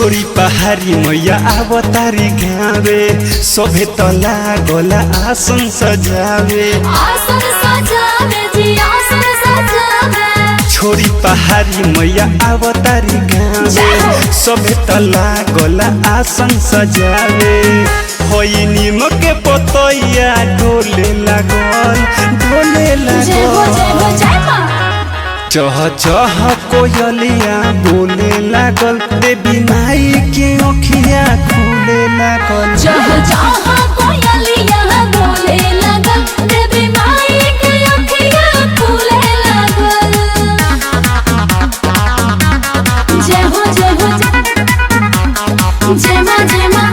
छोड़ी पहाड़ी मैया आवतारी गावे सोभे तला गोला आसन सजावे छोड़ी पहाड़ी मैया आवतारी गावे सोभे तला गोला आसन सजावे होई नीम के पतैया ढोले लागल चह चह कोयलिया बोले लागल देवी माई के अखिया खुले लागल चह चह कोयलिया बोले लागल देवी माई के अखिया खुले लागल जय हो जय मां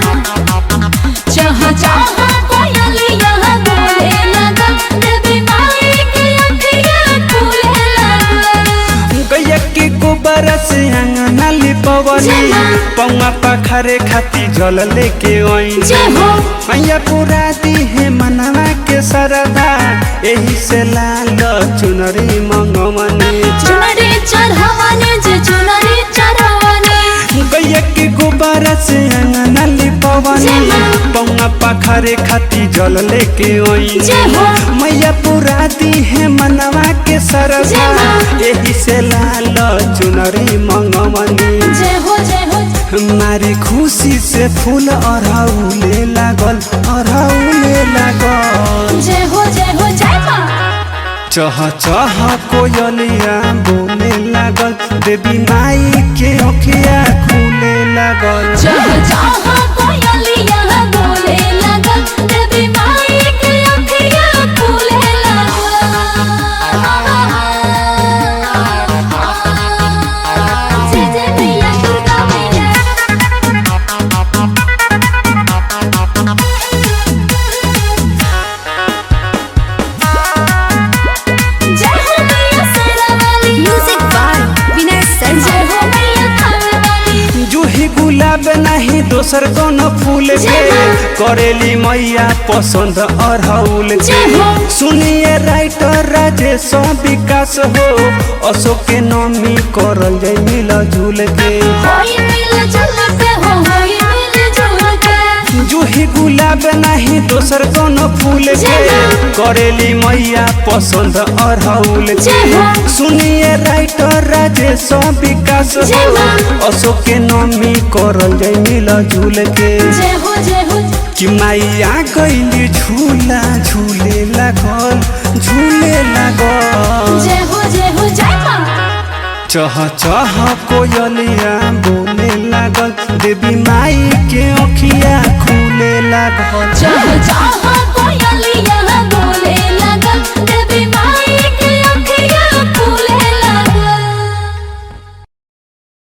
चह चह कोयलिया बोले लागल देवी माई के अखिया खुले लागल गैया के गोबर से अंगना लिपवनी पौवा पखारे खाती जल लेके आई मैया पूरा दी है मनवा के सरदा यही से लाल चुनरी मंगवनी चुनरी चढ़ावनी जे चुनरी चढ़ावनी गैया के गोबर से अंगना लिपवनी पौवा पखारे खाती जल लेके आई मैया पूरा दी है मनवा के सरदा यही से लाल चुनरी मंगवनी मारी खुशी से फूल अरहुले लागल जय हो जय मां चह चह कोयलिया बोले लागल देवी माई के अखिया खुले लागल चह चह कोयलिया बोले लागल देवी माई के अखिया खुले लागल जय जय मैया दुर्गा मैया जय हो मैया शेरावाली म्यूजिक बाय विनय सर जय हो मैया थानेवाली जूही गुलाब नहीं दोसर कोनो फूल के करेली मैया पसंद अरहुल के सुनिए राइटर राजेश विकास हो अशोक के नमी करल जाय मिल झूल के होई मिल जुल के होई मिल जुल के जूही गुलाब नहीं दोसर कोनो फूल के करेली मैया पसंद अरहुल के सुनिए राइटर राजेश विकास हो अशोक के नमी करल जाय मिल झूल के जय हो कि मैया गईली झूला झूले लागल जय हो जय मां चह चह कोयलिया बोले लागल देवी माई के अखिया खुले लागल चह चह